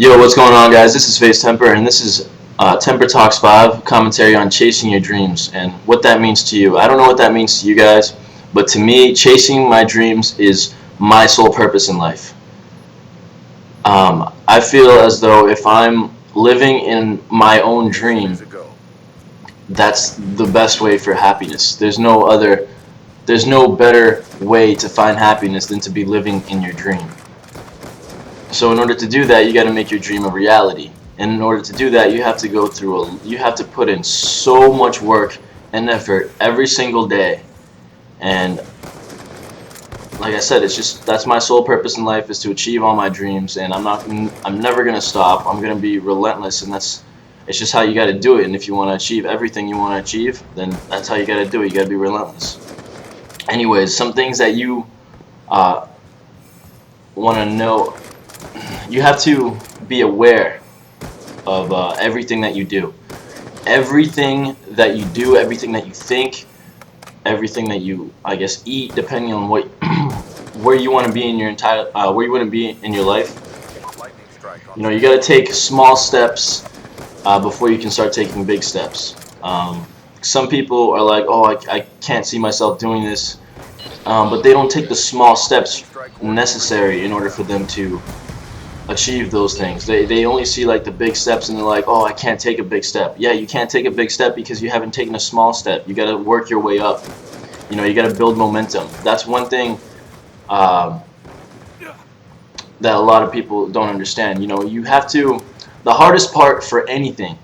Yo, what's going on, guys? This is Temperrr, and this is Temperrr Talks 5, commentary on chasing your dreams and what that means to you. I don't know what that means to you guys, but to me, chasing my dreams is my sole purpose in life. I feel as though if I'm living in my own dream, that's the best way for happiness. There's no better way to find happiness than to be living in your dream. So in order to do that, you got to make your dream a reality. And in order to do that, you have to put in so much work and effort every single day. And like I said, that's my sole purpose in life, is to achieve all my dreams, and I'm never going to stop. I'm going to be relentless, and it's just how you got to do it. And if you want to achieve everything you want to achieve, then that's how you got to do it. You got to be relentless. Anyways, some things that you want to know. You have to be aware of everything that you do. Everything that you do, everything that you think, everything that you, I guess, eat, depending on what, where you want to be in your where you want to be in your life. You know, you got to take small steps before you can start taking big steps. Some people are like, oh, I can't see myself doing this, but they don't take the small steps necessary in order for them to achieve those things. They only see like the big steps, and they're like, oh, I can't take a big step. Yeah, you can't take a big step because you haven't taken a small step. You got to work your way up. You know, you got to build momentum. That's one thing that a lot of people don't understand. You know, you have to, the hardest part for anything,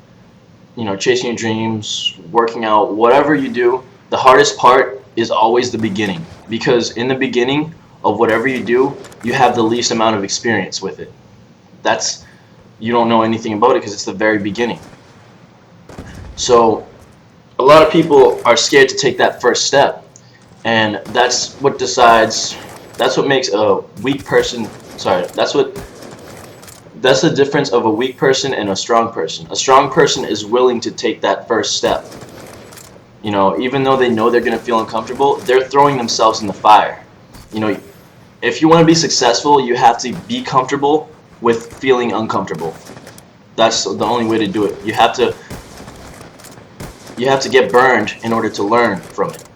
you know, chasing your dreams, working out, whatever you do, the hardest part is always the beginning, because in the beginning of whatever you do, you have the least amount of experience with it. You don't know anything about it because it's the very beginning. So a lot of people are scared to take that first step, and that's what makes a weak person, that's the difference of a weak person and a strong person. A strong person is willing to take that first step. You know, even though they know they're going to feel uncomfortable, they're throwing themselves in the fire. You know, if you want to be successful, you have to be comfortable with feeling uncomfortable. That's the only way to do it. You have to get burned in order to learn from it.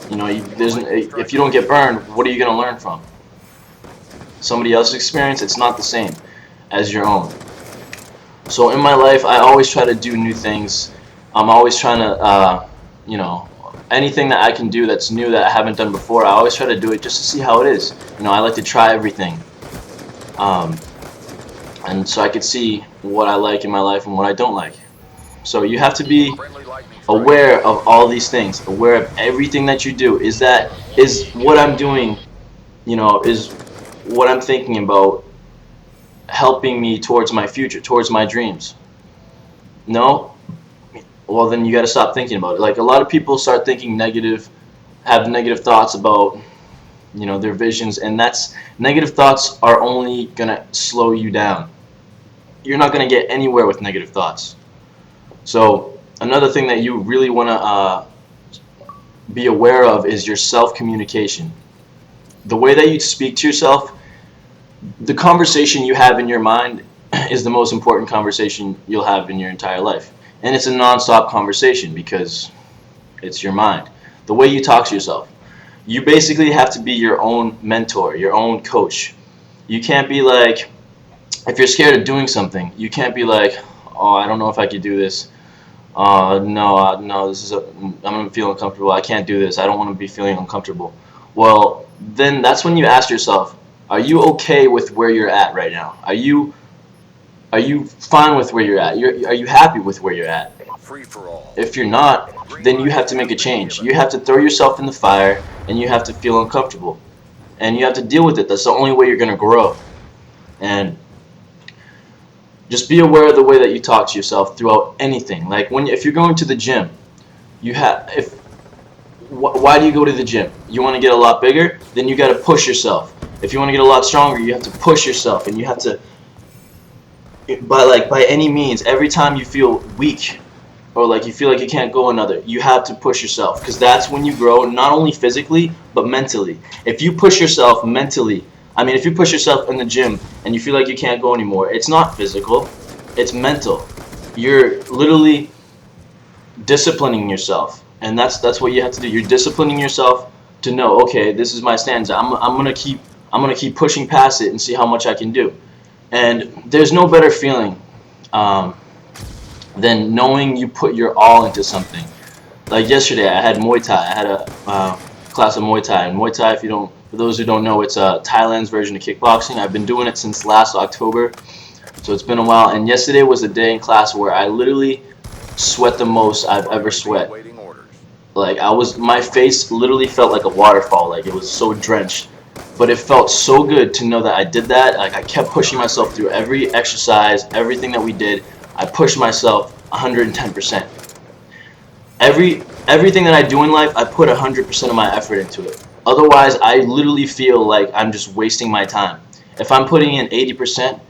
You know, if you don't get burned, what are you going to learn from? Somebody else's experience? It's not the same as your own. So in my life, I always try to do new things. I'm always trying to, you know, anything that I can do that's new that I haven't done before, I always try to do it just to see how it is. You know, I like to try everything. And so I could see what I like in my life and what I don't like. So you have to be aware of all these things, aware of everything that you do. Is what I'm doing, you know, is what I'm thinking about helping me towards my future, towards my dreams? No? Well, then you got to stop thinking about it. Like, a lot of people start thinking negative, have negative thoughts about, you know, their visions, and negative thoughts are only gonna slow you down. You're not gonna get anywhere with negative thoughts. So another thing that you really want to be aware of is your self-communication. The way that you speak to yourself, the conversation you have in your mind is the most important conversation you'll have in your entire life. And it's a non-stop conversation because it's your mind. The way you talk to yourself. You basically have to be your own mentor, your own coach. You can't be like, if you're scared of doing something, you can't be like, oh, I don't know if I could do this. No, I'm feeling uncomfortable. I can't do this. I don't want to be feeling uncomfortable. Well, then that's when you ask yourself, are you okay with where you're at right now? Are you fine with where you're at? Are you happy with where you're at? If you're not, then you have to make a change. You have to throw yourself in the fire, and you have to feel uncomfortable. And you have to deal with it. That's the only way you're going to grow. And just be aware of the way that you talk to yourself throughout anything. Like if you're going to the gym, why do you go to the gym? You want to get a lot bigger? Then you got to push yourself. If you want to get a lot stronger, you have to push yourself, and you have to, by any means, every time you feel weak or like you feel like you can't go another, you have to push yourself, because that's when you grow, not only physically but mentally. If you push yourself mentally I mean, if you push yourself in the gym and you feel like you can't go anymore, it's not physical, it's mental. You're literally disciplining yourself, and that's what you have to do. You're disciplining yourself to know, okay, this is my standards. I'm gonna keep pushing past it and see how much I can do. And there's no better feeling um, than knowing you put your all into something. Like yesterday, I had Muay Thai. I had a class of Muay Thai, and Muay Thai, if you don't, for those who don't know, it's Thailand's version of kickboxing. I've been doing it since last October, so it's been a while. And yesterday was a day in class where I literally sweat the most I've ever sweat. Like my face literally felt like a waterfall. Like it was so drenched, but it felt so good to know that I did that. Like I kept pushing myself through every exercise, everything that we did. I pushed myself 110%. Everything that I do in life, I put 100% of my effort into it. Otherwise, I literally feel like I'm just wasting my time. If I'm putting in 80%,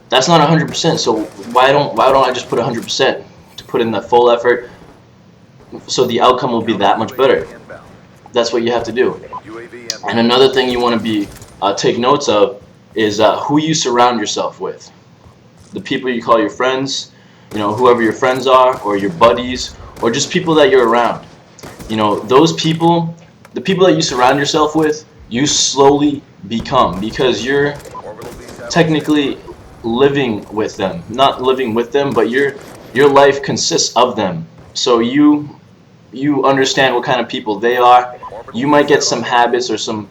that's not 100%. So why don't I just put 100% to put in the full effort, so the outcome will be that much better. That's what you have to do. And another thing you want to be take notes of is who you surround yourself with. The people you call your friends, whoever your friends are, or your buddies, or just people that you're around. Those people, the people that you surround yourself with, you slowly become, because you're technically living with them. Not living with them, but your life consists of them. So you understand what kind of people they are. You might get some habits or some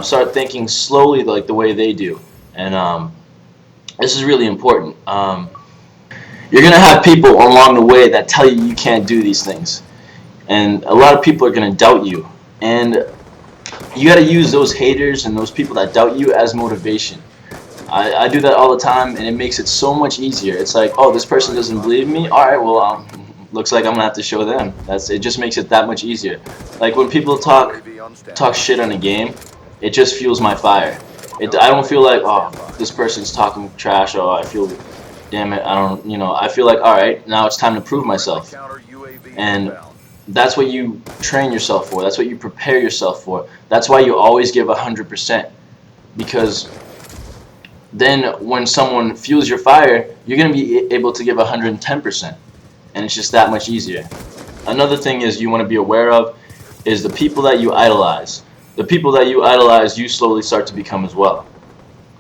start thinking slowly like the way they do, and this is really important. You're gonna have people along the way that tell you you can't do these things, and a lot of people are gonna doubt you, and you got to use those haters and those people that doubt you as motivation. I do that all the time, and it makes it so much easier. It's like, oh, this person doesn't believe me. All right, well, looks like I'm gonna have to show them. It just makes it that much easier. Like when people talk shit on a game, it just fuels my fire. I don't feel like, oh, this person's talking trash. Oh, I feel, damn it, I don't, I feel like, all right, now it's time to prove myself. And that's what you train yourself for. That's what you prepare yourself for. That's why you always give 100%, because then when someone fuels your fire, you're going to be able to give 110%, and it's just that much easier. Another thing is you want to be aware of is the people that you idolize. The people that you idolize, you slowly start to become as well.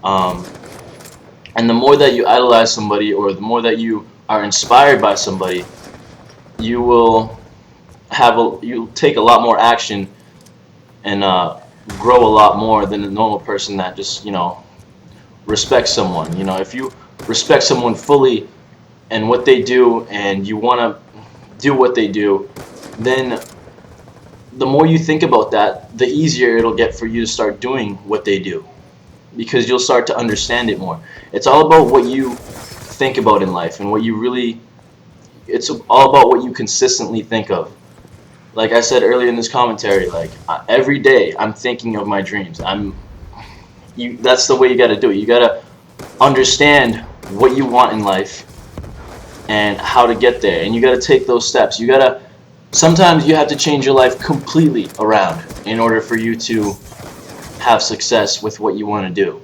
And the more that you idolize somebody, or the more that you are inspired by somebody, you will you'll take a lot more action and grow a lot more than a normal person that just respect someone. If you respect someone fully and what they do, and you want to do what they do, then the more you think about that, the easier it'll get for you to start doing what they do, because you'll start to understand it more. It's all about what you think about in life, and it's all about what you consistently think of. Like I said earlier in this commentary, like every day I'm thinking of my dreams. That's the way you got to do it. You got to understand what you want in life and how to get there, and you got to take those steps. Sometimes you have to change your life completely around in order for you to have success with what you want to do.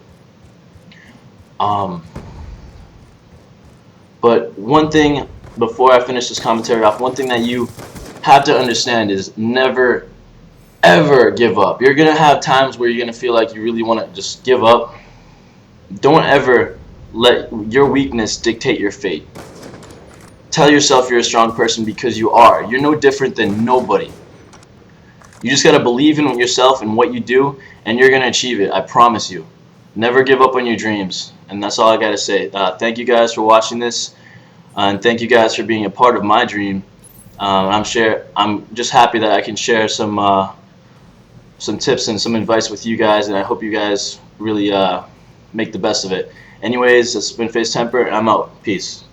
But one thing, before I finish this commentary off, one thing that you have to understand is never ever give up. You're gonna have times where you're gonna feel like you really want to just give up. Don't ever let your weakness dictate your fate. Tell yourself you're a strong person, because you are. You're no different than nobody. You just gotta believe in yourself and what you do, and you're gonna achieve it. I promise you. Never give up on your dreams, and that's all I gotta say. Thank you guys for watching this, and thank you guys for being a part of my dream. I'm just happy that I can share some tips and some advice with you guys, and I hope you guys really make the best of it. Anyways, this has been Temperrr, and I'm out. Peace.